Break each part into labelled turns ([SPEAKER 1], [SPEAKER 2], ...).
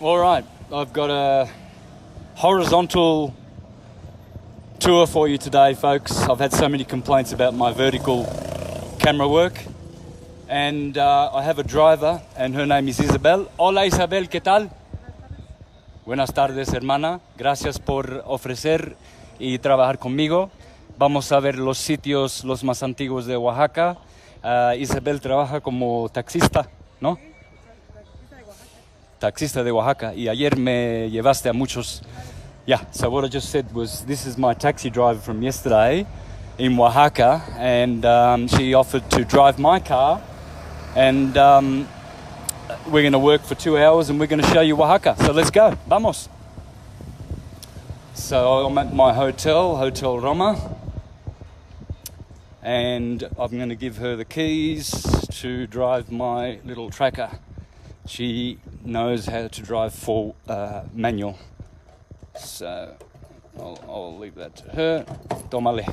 [SPEAKER 1] All right, I've got a horizontal tour for you today, folks. I've had so many complaints about my vertical camera work, and I have a driver, and her name is Isabel. Hola Isabel, ¿qué tal? Buenas tardes, hermana. Gracias por ofrecer y trabajar conmigo. Vamos a ver los sitios los más antiguos de Oaxaca. Isabel trabaja como taxista, ¿no? Taxista de Oaxaca. Y ayer me llevaste a muchos. Yeah, so what I just said was this is my taxi driver from yesterday in Oaxaca, and she offered to drive my car, and we're going to work for 2 hours and we're going to show you Oaxaca. So let's go. Vamos. So I'm at my hotel, Hotel Roma, and I'm going to give her the keys to drive my little tracker. She knows how to drive full manual. So I'll leave that to her. Tómale.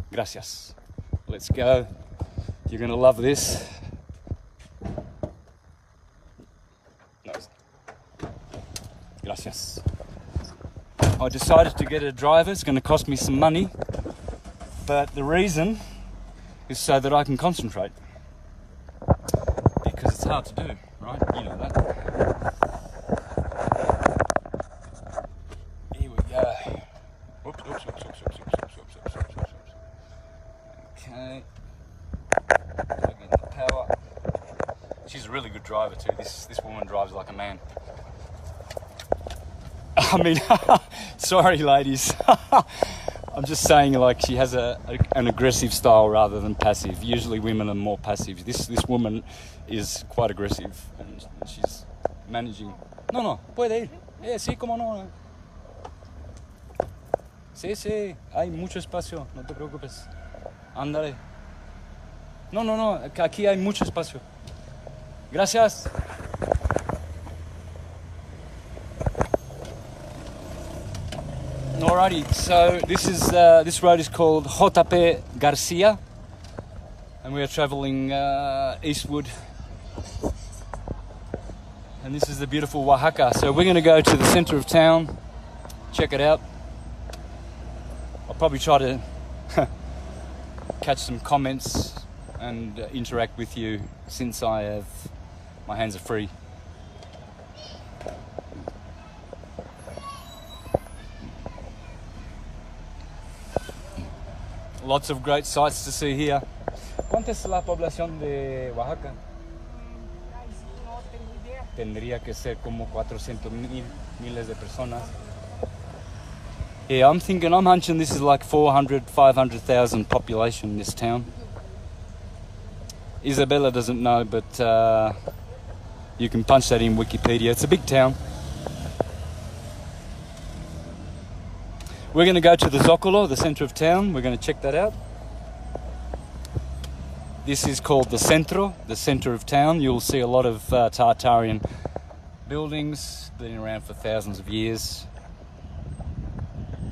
[SPEAKER 1] Gracias. Let's go. You're going to love this. Gracias. I decided to get a driver. It's going to cost me some money, but the reason is so that I can concentrate, because it's hard to do, right? You know that. Here we go. Oops. Okay. Plug in the power. She's a really good driver too. This woman drives like a man. I mean, sorry ladies. I'm just saying, like, she has an aggressive style rather than passive. Usually women are more passive. This woman is quite aggressive, and she's managing. No, puede ir. Sí, cómo no. Sí, hay mucho espacio, no te preocupes. Ándale. No, aquí hay mucho espacio. Gracias. Alrighty, so this road is called JP Garcia, and we are traveling eastward, and this is the beautiful Oaxaca. So we're going to go to the center of town, check it out. I'll probably try to catch some comments and interact with you, since my hands are free. Lots of great sights to see here. ¿Cuánta es la población de Oaxaca?
[SPEAKER 2] No tengo idea.
[SPEAKER 1] Tendría que ser como 400,000 de personas. Yeah, I'm hunching this is like 500,000 population in this town. Isabella doesn't know, but you can punch that in Wikipedia. It's a big town. We're going to go to the Zócalo, the center of town. We're going to check that out. This is called the Centro, the center of town. You'll see a lot of Tartarian buildings, been around for thousands of years.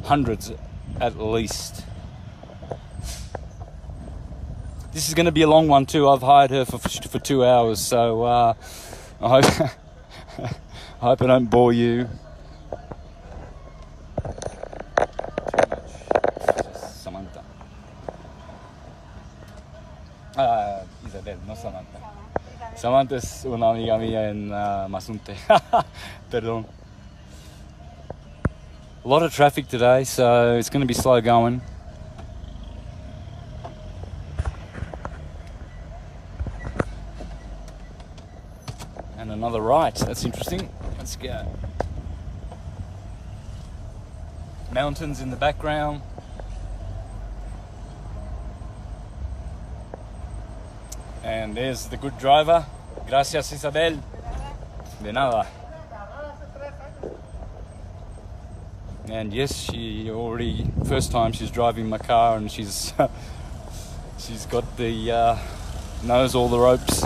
[SPEAKER 1] Hundreds at least. This is going to be a long one too. I've hired her for 2 hours, so I hope I don't bore you. Isabel, no Samantha. Samantha es una amiga mía en Mazunte. Perdón. A lot of traffic today, so it's going to be slow going. And another right. That's interesting. Let's go. Mountains in the background. And there's the good driver. Gracias, Isabel. De nada. And yes, she already, first time she's driving my car, and she's got the, knows all the ropes.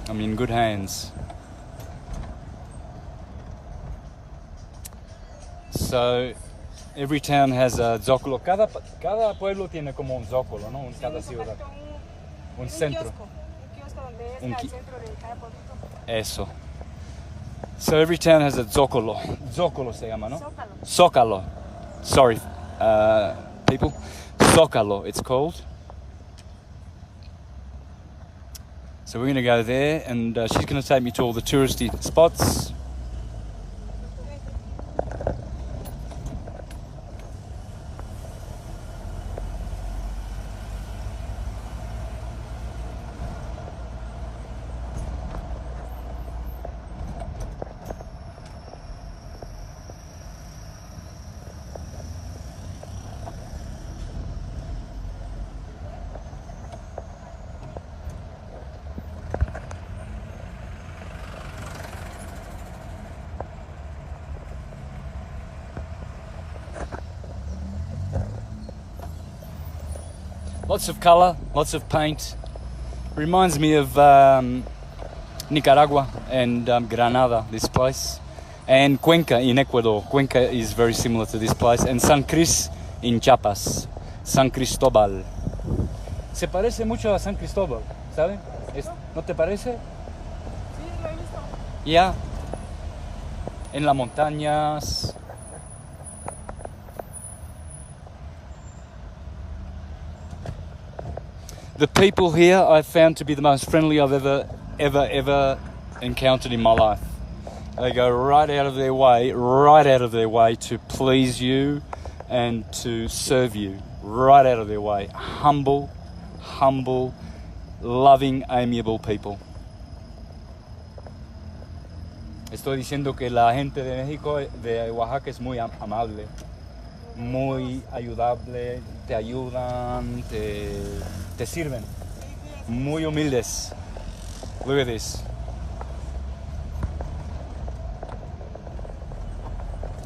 [SPEAKER 1] I'm in good hands. So every town has a zócalo. Cada pueblo tiene como un zócalo, ¿no? Cada ciudad. Un centro.
[SPEAKER 2] Un kiosco donde es el centro de cada pueblito.
[SPEAKER 1] Eso. So every town has a zócalo. Zócalo se llama, ¿no?
[SPEAKER 2] Zócalo.
[SPEAKER 1] Zócalo. Sorry, people. Zócalo, it's called. So we're going to go there, and she's going to take me to all the touristy spots. Lots of colour, lots of paint. Reminds me of Nicaragua and Granada, this place. And Cuenca in Ecuador. Cuenca is very similar to this place. And San Cris in Chiapas. San Cristóbal. Se parece mucho a San Cristóbal, ¿sabes? ¿No te parece?
[SPEAKER 2] Sí, lo he visto.
[SPEAKER 1] Ya. En las montañas. The people here I found to be the most friendly I've ever encountered in my life. They go right out of their way to please you and to serve you. Right out of their way. Humble, loving, amiable people. Estoy diciendo que la gente de México, de Oaxaca, es muy amable, muy ayudable, te ayudan, te sirven, muy humildes. Look at this.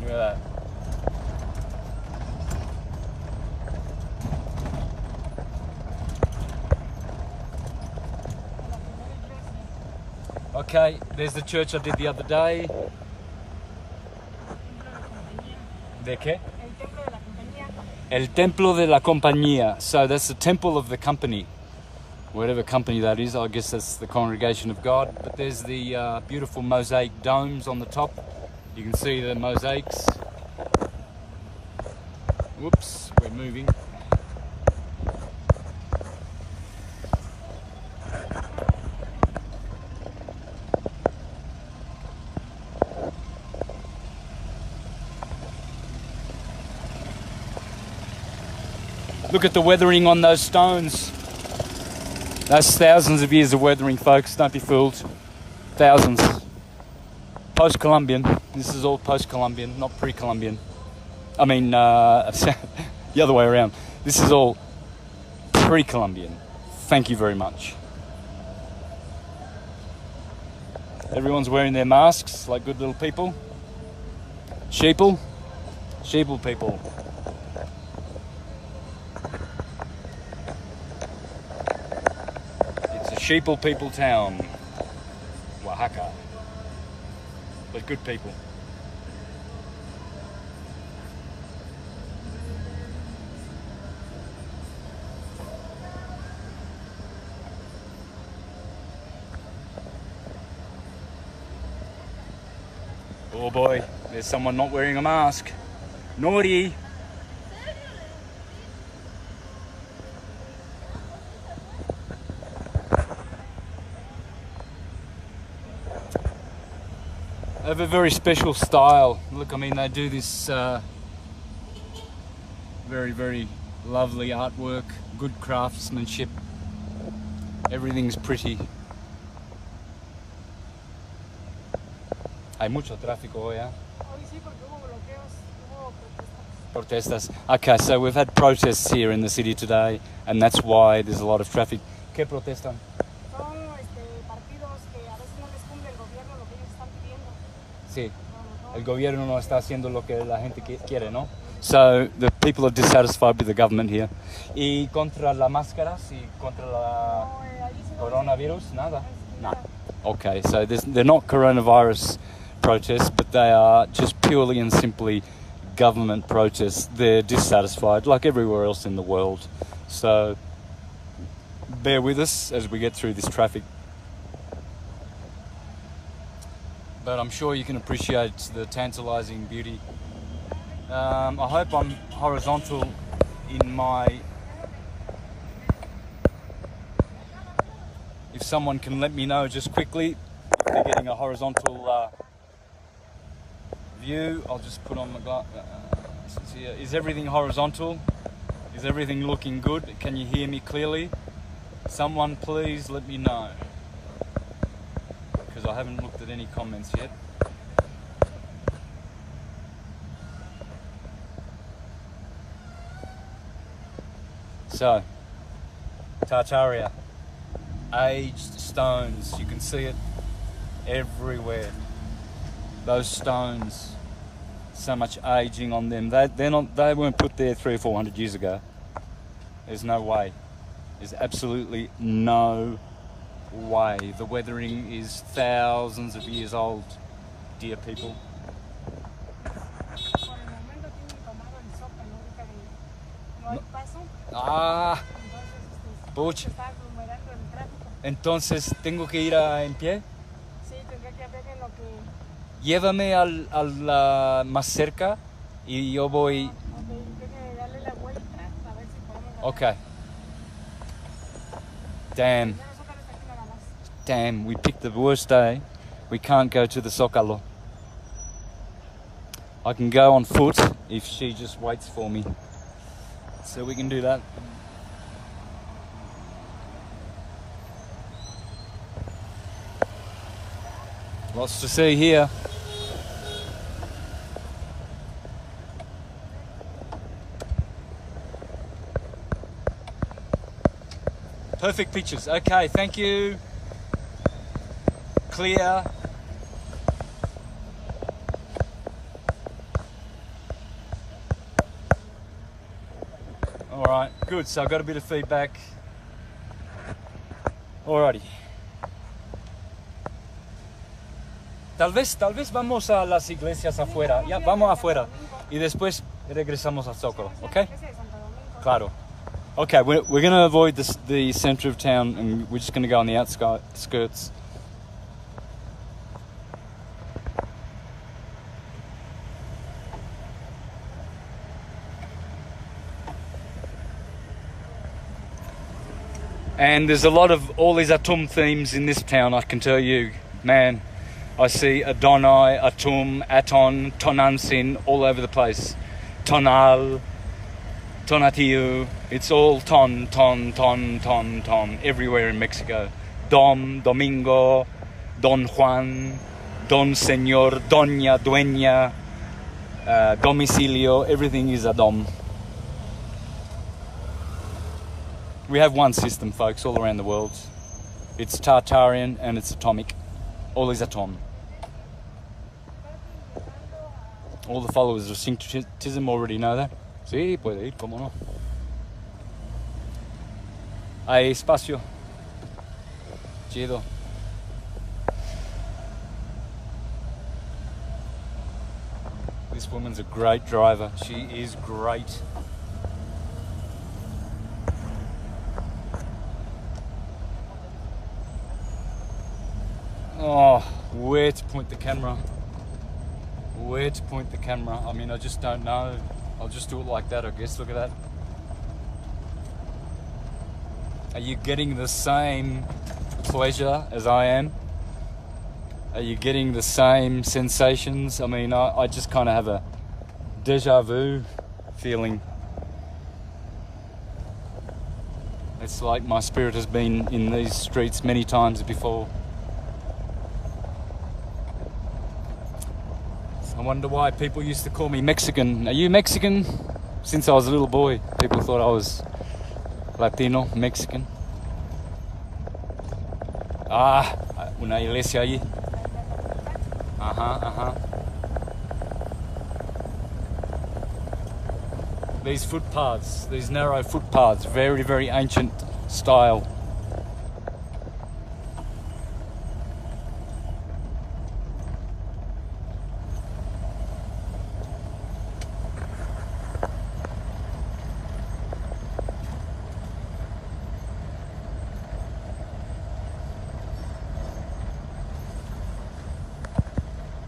[SPEAKER 1] Look at that. Okay, there's the church I did the other day. ¿De qué? El templo de la compañía. So that's the temple of the company. Whatever company that is, I guess that's the congregation of God. But there's the beautiful mosaic domes on the top. You can see the mosaics. Whoops, we're moving. Look at the weathering on those stones. That's thousands of years of weathering, folks. Don't be fooled. Thousands. Post-Columbian. This is all post-Columbian, not pre-Columbian. I mean, the other way around. This is all pre-Columbian. Thank you very much. Everyone's wearing their masks like good little people. Sheeple. Sheeple people. Sheeple people town, Oaxaca, but good people. Oh boy, there's someone not wearing a mask. Naughty. They have a very special style. Look, I mean, they do this very, very lovely artwork, good craftsmanship. Everything's pretty. Hay mucho tráfico hoy, ¿eh?
[SPEAKER 2] Hoy sí, porque hubo bloqueos, hubo
[SPEAKER 1] Protestas. Okay, so we've had protests here in the city today, and that's why there's a lot of traffic. ¿Qué protestan?
[SPEAKER 2] Son partidos que a veces no les cumple el gobierno lo que ellos están pidiendo.
[SPEAKER 1] Sí, el gobierno no está haciendo lo que la gente quiere, ¿no? So the people are dissatisfied with the government here. ¿Y contra las máscaras y contra la coronavirus? Nada. No. Okay, so they're not coronavirus protests, but they are just purely and simply government protests. They're dissatisfied, like everywhere else in the world. So bear with us as we get through this traffic. but I'm sure you can appreciate the tantalizing beauty. I hope I'm horizontal in my... If someone can let me know just quickly if they're getting a horizontal view. I'll just put on my glass. Is everything horizontal? Is everything looking good? Can you hear me clearly? Someone please let me know, because I haven't looked at any comments yet. So, Tartaria, aged stones, you can see it everywhere. Those stones, so much aging on them. They weren't put there 300 or 400 years ago. There's no way. There's absolutely no way. The weathering is thousands of years old, dear people. Ah, pucha. Entonces, ¿tengo que ir en pie?
[SPEAKER 2] Sí, tendría que ver en lo que...
[SPEAKER 1] Llévame al más cerca y yo voy...
[SPEAKER 2] Ok, darle la vuelta a ver si podemos...
[SPEAKER 1] Okay. Damn. Damn, we picked the worst day. We can't go to the Zócalo. I can go on foot if she just waits for me. So we can do that. Lots to see here. Perfect pictures. Okay, thank you. Clear. All right, good. So I got a bit of feedback. Alrighty. Tal vez vamos a las iglesias afuera. Ya, vamos afuera. Y después regresamos al Zócalo, ¿ok? Claro. Okay, we're going to avoid the center of town, and we're just going to go on the outskirts. And there's a lot of all these Atum themes in this town, I can tell you. Man, I see Adonai, Atum, Aton, Tonansin all over the place. Tonal, Tonatiu, it's all ton, everywhere in Mexico. Dom, Domingo, Don Juan, Don Señor, Doña, Dueña, Domicilio, everything is a dom. We have one system, folks, all around the world. It's Tartarian and it's atomic. All is atom. All the followers of syncretism already know that. Sí, puede ir, cómo no. Hay espacio. Chido. This woman's a great driver. She is great. Oh, where to point the camera? Where to point the camera? I mean, I just don't know. I'll just do it like that, I guess. Look at that. Are you getting the same pleasure as I am? Are you getting the same sensations? I mean, I just kind of have a deja vu feeling. It's like my spirit has been in these streets many times before. I wonder why people used to call me Mexican. Are you Mexican? Since I was a little boy, people thought I was Latino, Mexican. Ah, una iglesia allí. These footpaths, these narrow footpaths, very, very ancient style.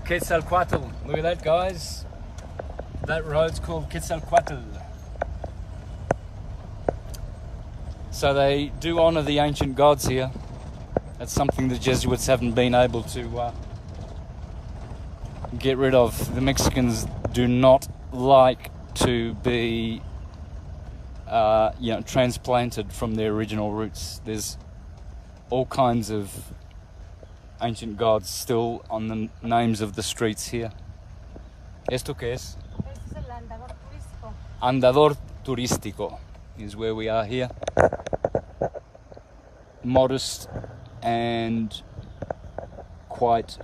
[SPEAKER 1] Quetzalcoatl. Look at that, guys. That road's called Quetzalcoatl. So they do honor the ancient gods here. That's something the Jesuits haven't been able to get rid of. The Mexicans do not like to be transplanted from their original roots. There's all kinds of ancient gods still on the names of the streets here. ¿Esto qué es?
[SPEAKER 2] Este es el andador turístico.
[SPEAKER 1] Andador turístico is where we are here. Modest and quite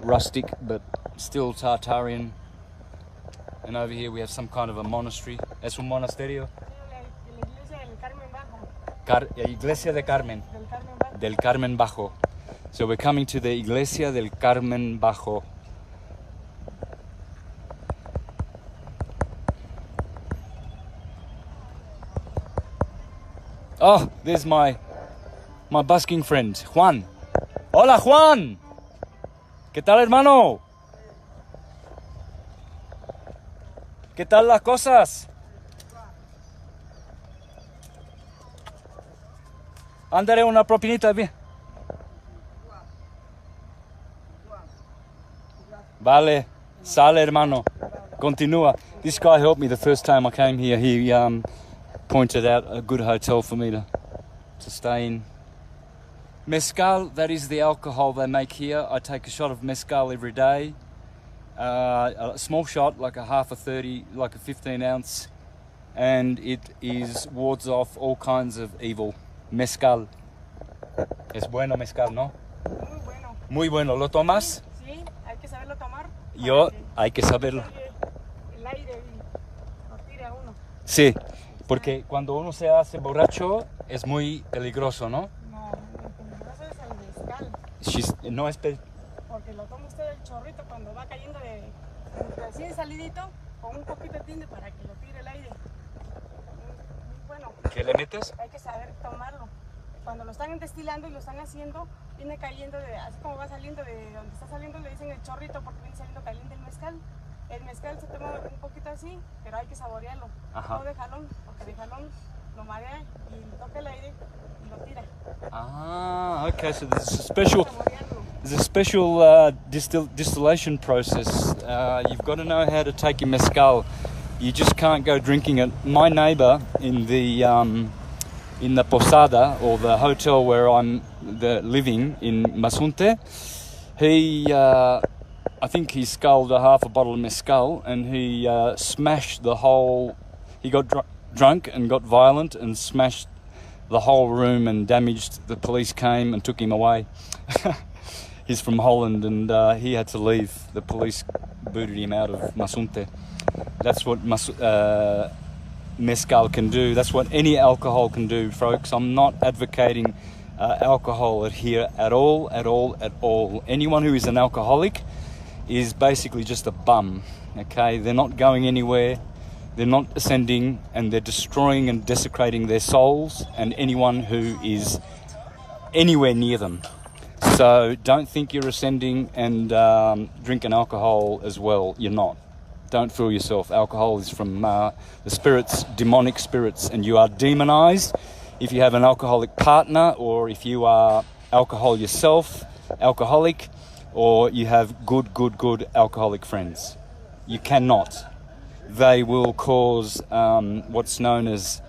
[SPEAKER 1] rustic, but still Tartarian. And over here we have some kind of a monastery. Es un monasterio.
[SPEAKER 2] La iglesia del Carmen Bajo.
[SPEAKER 1] Iglesia de Carmen.
[SPEAKER 2] Del Carmen Bajo.
[SPEAKER 1] Del Carmen Bajo. So we're coming to the Iglesia del Carmen Bajo. Oh, there's my busking friend, Juan. Hola, Juan. ¿Qué tal, hermano? ¿Qué tal las cosas? Ándale una propinita bien. Vale, sale, hermano. Continúa. This guy helped me the first time I came here. He pointed out a good hotel for me to stay in. Mezcal, that is the alcohol they make here. I take a shot of mezcal every day. A small shot, like a half a 30, like a 15 ounce. And it wards off all kinds of evil. Mezcal. Es bueno mezcal, ¿no?
[SPEAKER 2] Muy bueno.
[SPEAKER 1] Muy bueno. ¿Lo tomas?
[SPEAKER 2] Sí, hay que saberlo tomar.
[SPEAKER 1] Yo, hay que saberlo.
[SPEAKER 2] El aire y lo tire a uno.
[SPEAKER 1] Sí, porque cuando uno se hace borracho es muy peligroso, ¿no?
[SPEAKER 2] No, el peligroso es el mezcal.
[SPEAKER 1] No es
[SPEAKER 2] Porque lo toma usted el chorrito cuando va cayendo de recién salidito con un poquito de tinte para que lo tire el aire. Muy bueno.
[SPEAKER 1] ¿Qué le metes?
[SPEAKER 2] Hay que saber tomarlo. Cuando lo están destilando y lo están haciendo, viene cayendo, así como va saliendo de donde está saliendo, le dicen el chorrito porque viene saliendo caliente el mezcal. El mezcal se toma un poquito así, pero hay que saborearlo.
[SPEAKER 1] Ajá.
[SPEAKER 2] No de jalón, porque de jalón lo marea y toca el aire y lo tira.
[SPEAKER 1] Ah, okay. So there's
[SPEAKER 2] Saborearlo.
[SPEAKER 1] a special distillation process. You've got to know how to take your mezcal. You just can't go drinking it. My neighbor in the posada, or the hotel where I'm living in Mazunte, he, I think he sculled a half a bottle of mezcal, and he smashed the whole. He got drunk and got violent and smashed the whole room and damaged. The police came and took him away. He's from Holland, and he had to leave. The police booted him out of Mazunte. That's what mezcal can do. That's what any alcohol can do, folks. I'm not advocating alcohol here at all. Anyone who is an alcoholic is basically just a bum, okay? They're not going anywhere, they're not ascending, and they're destroying and desecrating their souls and anyone who is anywhere near them. So don't think you're ascending and drinking alcohol as well. You're not. Don't fool yourself. Alcohol is from the spirits, demonic spirits, and you are demonized if you have an alcoholic partner, or if you are alcohol yourself, alcoholic, or you have good alcoholic friends. You cannot. They will cause what's known as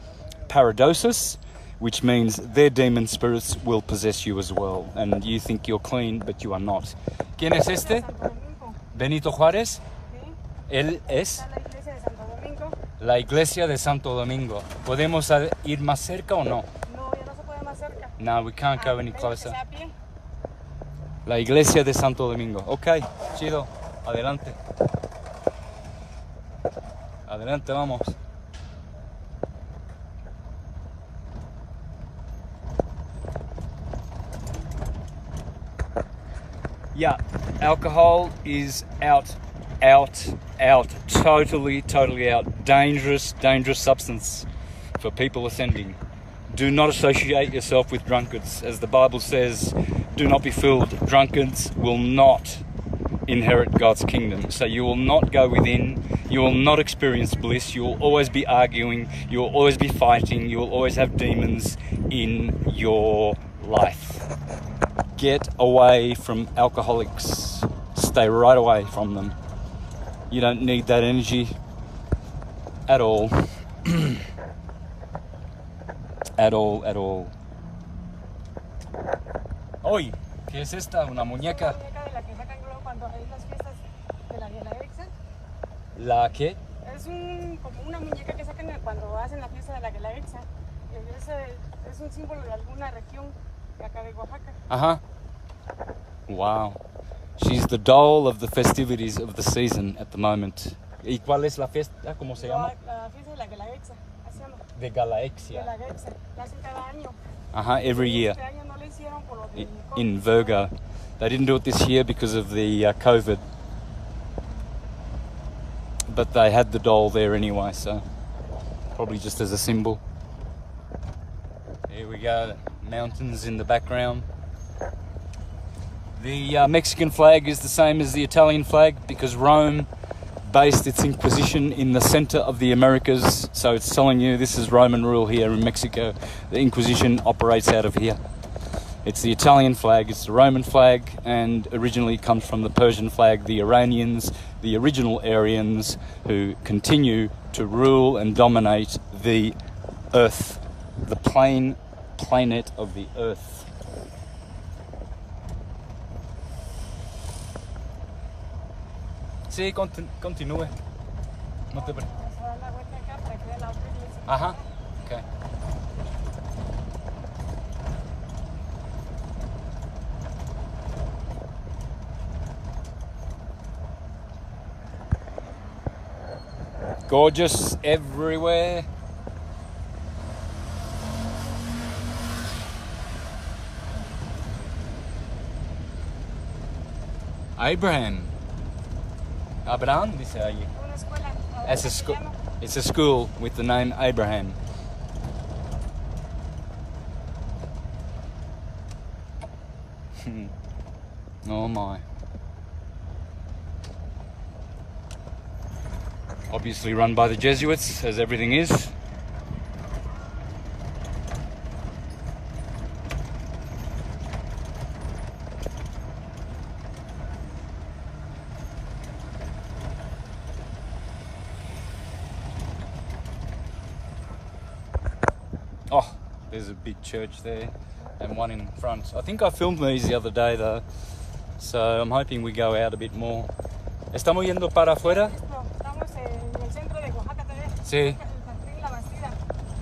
[SPEAKER 1] paradosis, which means their demon spirits will possess you as well, and you think you're clean, but you are not. ¿Quién es este?
[SPEAKER 2] Santo Domingo,
[SPEAKER 1] Benito Juárez.
[SPEAKER 2] ¿sí?
[SPEAKER 1] Él es
[SPEAKER 2] Está la iglesia de Santo Domingo.
[SPEAKER 1] la iglesia de Santo Domingo. ¿Podemos ir más cerca o no?
[SPEAKER 2] No, ya no se puede más cerca.
[SPEAKER 1] No, we can't go any
[SPEAKER 2] Tengo que
[SPEAKER 1] closer.
[SPEAKER 2] sea a pie.
[SPEAKER 1] La iglesia de Santo Domingo. Ok, chido. Adelante. Adelante, vamos. Yeah, alcohol is out. Totally out. Dangerous substance for people ascending. Do not associate yourself with drunkards. As the Bible says, do not be filled. Drunkards will not inherit God's kingdom. So you will not go within, you will not experience bliss, you will always be arguing, you will always be fighting, you will always have demons in your life. Get away from alcoholics. Stay right away from them. You don't need that energy at all. At all. Oye, ¿qué es esta? ¿Una muñeca?
[SPEAKER 2] Una muñeca de la que sacan luego cuando hay las fiestas de la Guelaguetza.
[SPEAKER 1] ¿La qué?
[SPEAKER 2] Es como una muñeca que sacan cuando hacen la fiesta de la Guelaguetza. Es un símbolo de alguna región de acá de Oaxaca.
[SPEAKER 1] Uh-huh. Wow. She's the doll of the festivities of the season at the moment. ¿Y cuál es la fiesta? ¿Cómo se llama?
[SPEAKER 2] La fiesta de la Guelaguetza, así se llama.
[SPEAKER 1] De Galaexia.
[SPEAKER 2] Guelaguetza, la hacen cada año.
[SPEAKER 1] Uh-huh, every year.
[SPEAKER 2] Este año no lo hicieron por lo del
[SPEAKER 1] In Virgo. They didn't do it this year because of the COVID. But they had the doll there anyway, so probably just as a symbol. Here we go, mountains in the background. The Mexican flag is the same as the Italian flag because Rome based its Inquisition in the center of the Americas, so it's telling you this is Roman rule here in Mexico. The Inquisition operates out of here. It's the Italian flag, it's the Roman flag, and originally comes from the Persian flag, the Iranians, the original Aryans, who continue to rule and dominate the earth, the planet of the earth. Sí, continúe. No te...
[SPEAKER 2] Vamos a dar la vuelta acá para que vea la otra iglesia.
[SPEAKER 1] Ajá, okay. Gorgeous everywhere. Abraham, dice allí.
[SPEAKER 2] Una escuela.
[SPEAKER 1] It's a school with the name Abraham. Oh my. Obviously run by the Jesuits, as everything is. Oh, there's a big church there and one in front. I think I filmed these the other day though, so I'm hoping we go out a bit more. ¿Estamos yendo para afuera?
[SPEAKER 2] Estamos en el centro de Oaxaca también.
[SPEAKER 1] Sí.
[SPEAKER 2] El Jardín La Bastida.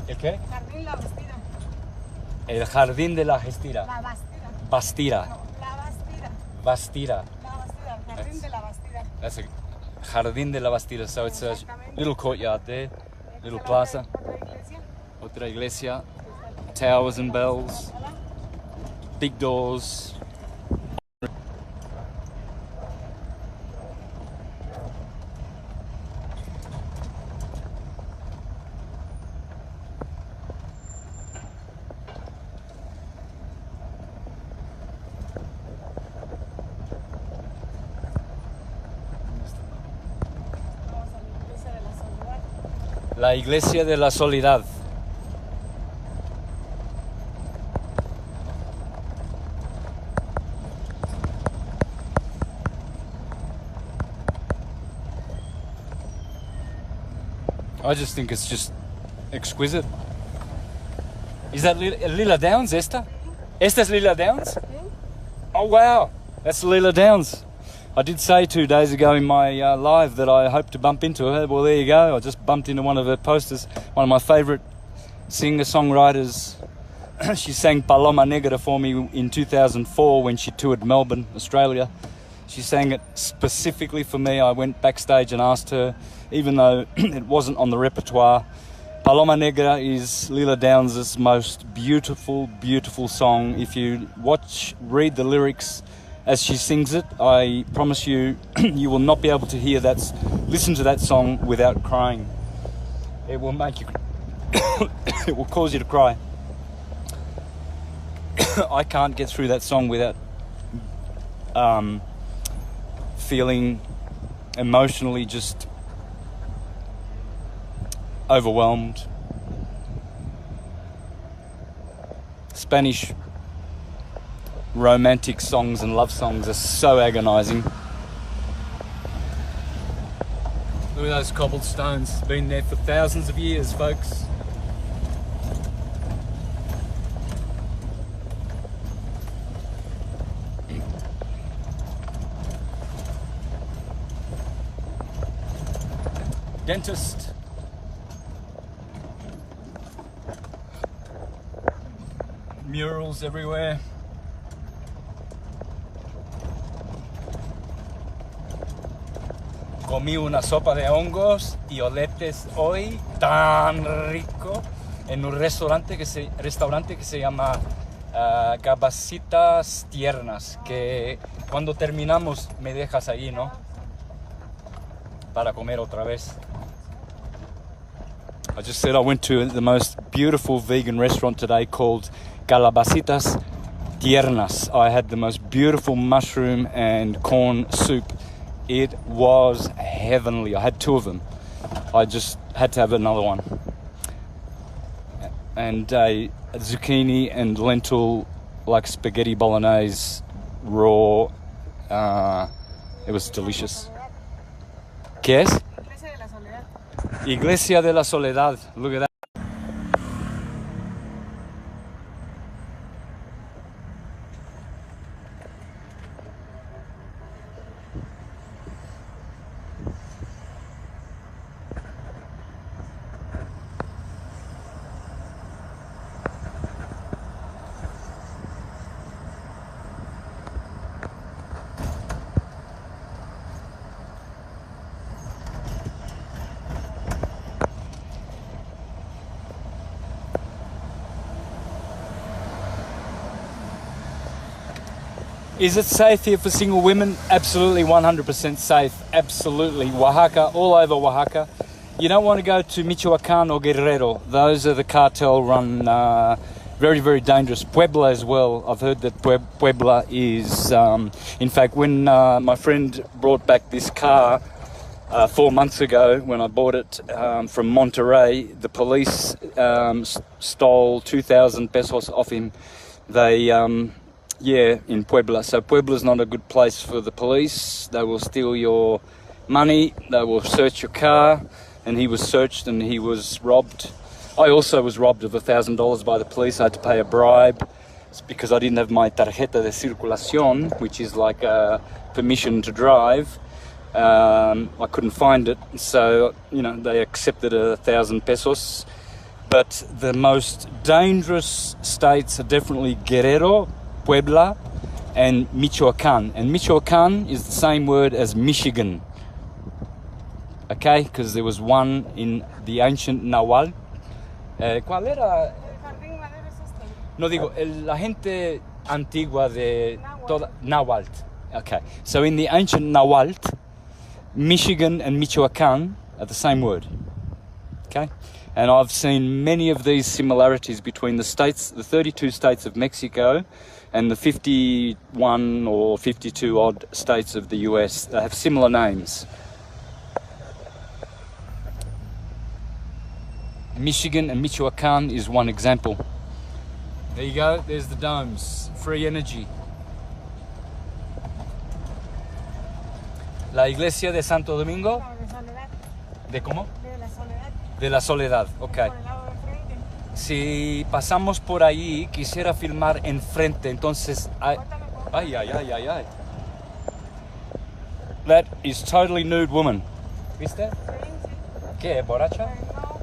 [SPEAKER 1] ¿El qué?
[SPEAKER 2] Jardín La Bastida.
[SPEAKER 1] El Jardín de la Gestira.
[SPEAKER 2] La Bastida.
[SPEAKER 1] Bastira.
[SPEAKER 2] No, La Bastida.
[SPEAKER 1] Bastira.
[SPEAKER 2] La Bastida. Jardín de la Bastida.
[SPEAKER 1] That's a Jardín de la Bastida. So it's a little courtyard there, little plaza. Otra iglesia. Towers and bells. Big doors. La Iglesia de la Soledad. I just think it's just exquisite. Is that Lila Downs, Esta? Esta's Lila Downs? Oh wow, that's Lila Downs. I did say 2 days ago in my live that I hope to bump into her. Well, there you go. I just bumped into one of her posters. One of my favourite singer-songwriters. She sang Paloma Negra for me in 2004 when she toured Melbourne, Australia. She sang it specifically for me. I went backstage and asked her, even though it wasn't on the repertoire. Paloma Negra is Lila Downs' most beautiful, beautiful song. If you read the lyrics as she sings it, I promise you, you will not be able to listen to that song without crying. It will make you, it will cause you to cry. I can't get through that song without feeling emotionally just overwhelmed. Spanish romantic songs and love songs are so agonizing. Look at those cobblestones, been there for thousands of years, folks. Dentist. Murals everywhere. Comí una sopa de hongos y oletes hoy tan rico en un restaurante que se llama Gabacitas Tiernas, que cuando terminamos me dejas ahí, ¿no? Para comer otra vez. I just said I went to the most beautiful vegan restaurant today called Calabacitas Tiernas. I had the most beautiful mushroom and corn soup. It was heavenly. I had 2 of them. I just had to have another one. And a zucchini and lentil, like spaghetti bolognese, raw. It was delicious. ¿Qué es?
[SPEAKER 2] Iglesia de la Soledad.
[SPEAKER 1] Iglesia de la Soledad. Look at that. Is it safe here for single women? Absolutely, 100% safe. Absolutely. Oaxaca, all over Oaxaca. You don't want to go to Michoacan or Guerrero. Those are the cartel-run, very, very dangerous. Puebla as well. I've heard that Puebla is... in fact, when my friend brought back this car 4 months ago, when I bought it from Monterrey, the police stole 2,000 pesos off him. They... yeah, in Puebla. So Puebla's not a good place for the police. They will steal your money, they will search your car, and he was searched and he was robbed. I also was robbed of $1,000 by the police. I had to pay a bribe. It's because I didn't have my tarjeta de circulación, which is like a permission to drive. I couldn't find it, so, you know, they accepted 1,000 pesos. But the most dangerous states are definitely Guerrero, Puebla, and Michoacan. And Michoacan is the same word as Michigan. Okay, because there was one in the ancient Nahuatl. ¿Cuál era?
[SPEAKER 2] El jardín madero es este.
[SPEAKER 1] No digo, la gente antigua de toda Nahuatl. Okay, so in the ancient Nahuatl, Michigan and Michoacan are the same word. Okay, and I've seen many of these similarities between the states, the 32 states of Mexico, and the 51 or 52 odd states of the US. They have similar names. Michigan and Michoacan is one example. There you go, there's the domes, free energy. La iglesia de Santo Domingo?
[SPEAKER 2] No, de Soledad.
[SPEAKER 1] ¿De cómo?
[SPEAKER 2] De la Soledad.
[SPEAKER 1] De la Soledad, ok.
[SPEAKER 2] Por el lado de frente.
[SPEAKER 1] Si pasamos por ahí, quisiera filmar enfrente, entonces... Ay, ay, ay, ay, ay. That is totally nude woman. ¿Viste?
[SPEAKER 2] Sí, sí.
[SPEAKER 1] ¿Qué? ¿Borracha?
[SPEAKER 2] No,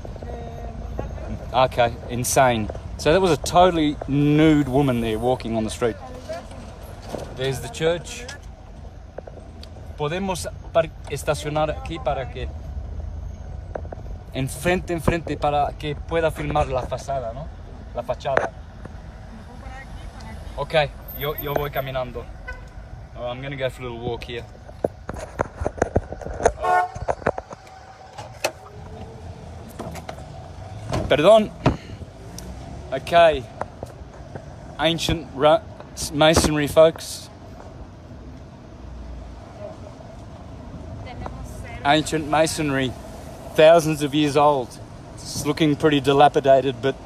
[SPEAKER 2] mentalmente.
[SPEAKER 1] Okay, insane. So that was a totally nude woman there walking on the street. There's the church. Podemos estacionar aquí para que... enfrente, para que pueda filmar la fachada, ¿no? La fachada. Okay, yo voy caminando. Oh, I'm gonna go for a little walk here. Oh. Perdón. Okay. Ancient masonry, folks. ancient masonry, thousands of years old. It's looking pretty dilapidated, but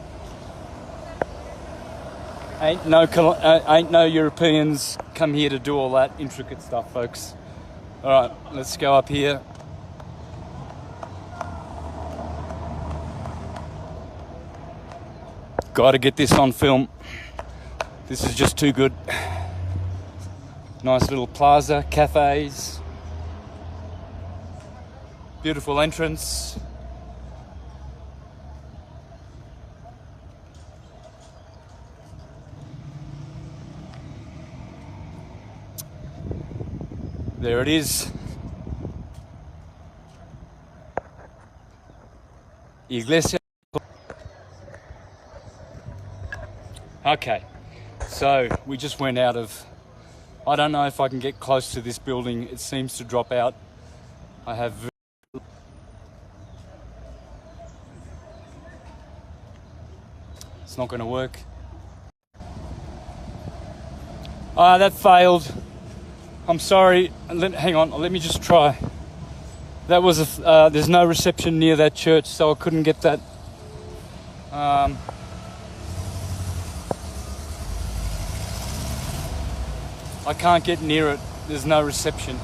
[SPEAKER 1] ain't no Europeans come here to do all that intricate stuff, folks. All right, let's go up here. Got to get this on film. This is just too good. Nice little plaza, cafes, beautiful entrance. There it is. Iglesia. Okay, so we just went out of, I don't know if I can get close to this building. It seems to drop out. I have, it's not going to work. That failed. I'm sorry. Hang on, let me just try. That was there's no reception near that church, so I couldn't get that. I can't get near it. There's no reception.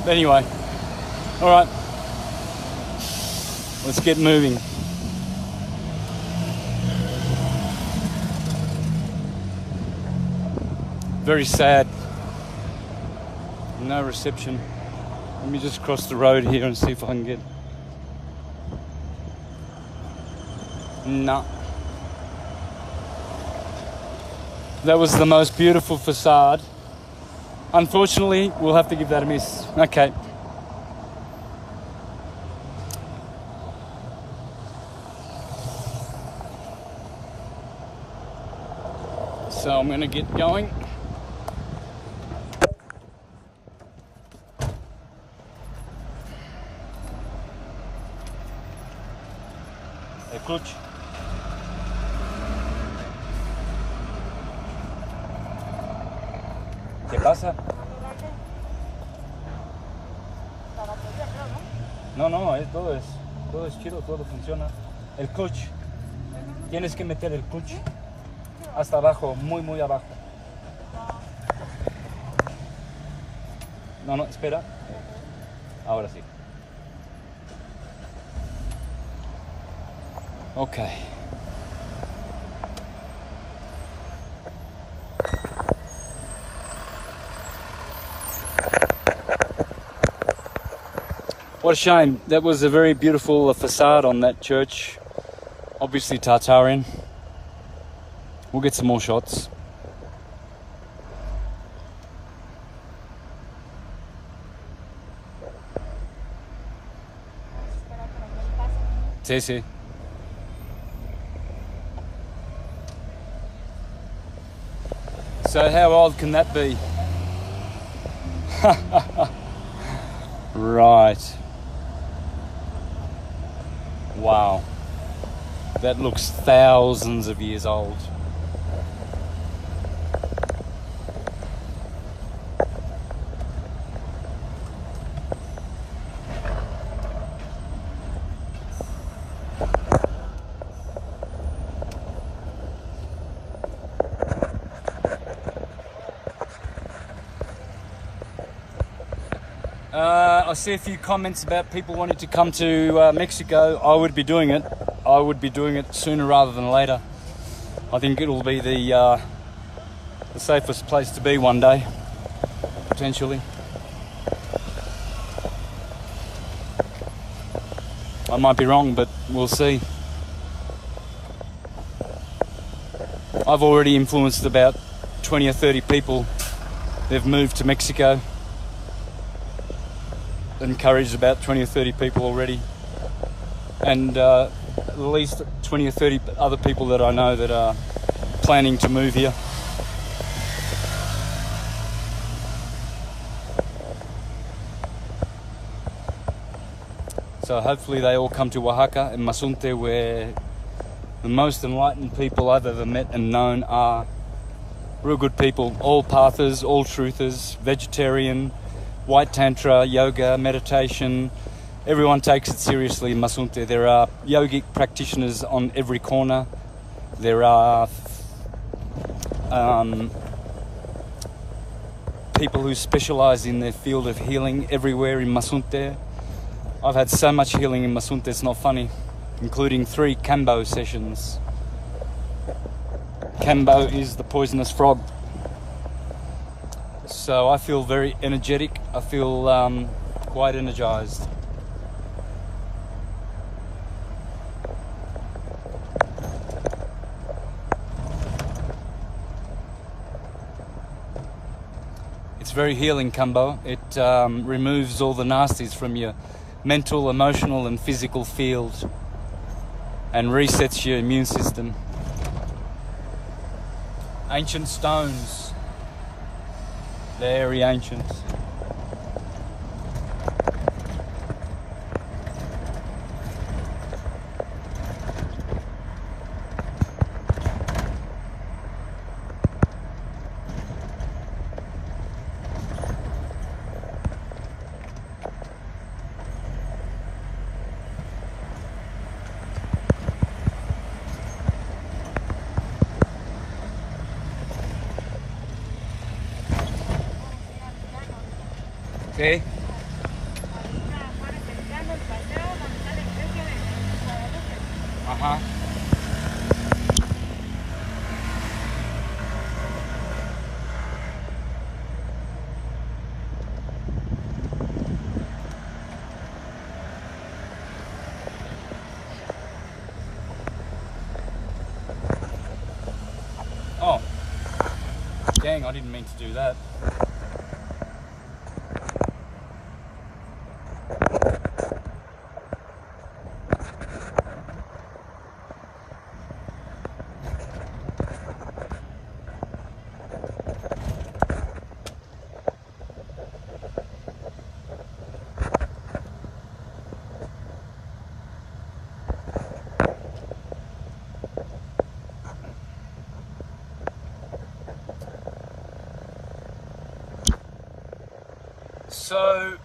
[SPEAKER 1] But anyway, all right. Let's get moving. Very sad. No reception. Let me just cross the road here and see if I can get... No. That was the most beautiful facade. Unfortunately, we'll have to give that a miss. Okay. So I'm going to get going. El clutch. ¿Qué pasa? No, todo es chido, todo funciona. El clutch. Tienes que meter el clutch hasta abajo, muy abajo. No, espera. Ahora sí. Okay. What a shame. That was a very beautiful facade on that church. Obviously Tartarian. We'll get some more shots. Sí. So how old can that be? Right. Wow. That looks thousands of years old. I see a few comments about people wanting to come to Mexico. I would be doing it. I would be doing it sooner rather than later. I think it'll be the safest place to be one day, potentially. I might be wrong, but we'll see. I've already influenced about 20 or 30 people. They've moved to Mexico. Encouraged about 20 or 30 people already, and at least 20 or 30 other people that I know that are planning to move here. So hopefully they all come to Oaxaca and Mazunte, where the most enlightened people I've ever met and known are real good people, all pathers, all truthers, vegetarian, white tantra, yoga, meditation. Everyone takes it seriously in Mazunte. There are yogic practitioners on every corner. There are people who specialize in their field of healing everywhere in Mazunte. I've had so much healing in Mazunte, it's not funny, including 3 Kambo sessions. Kambo is the poisonous frog. So I feel very energetic. I feel quite energized. It's very healing, Kambo. It removes all the nasties from your mental, emotional and physical field and resets your immune system. Ancient stones. Very ancient. Okay. Uh-huh. Oh. Dang, I didn't mean to do that. So, you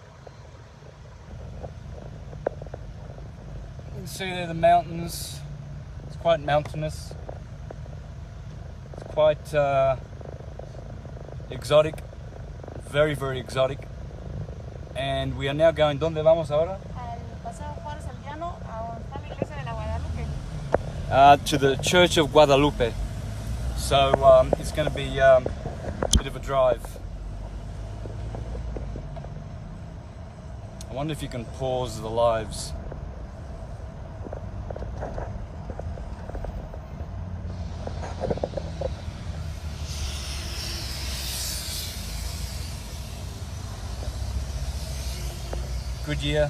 [SPEAKER 1] can see there the mountains. It's quite mountainous. It's quite exotic, very, very exotic. And we are now going, ¿dónde vamos ahora? To the Church of Guadalupe. So it's going to be a bit of a drive. I wonder if you can pause the lives. Good year.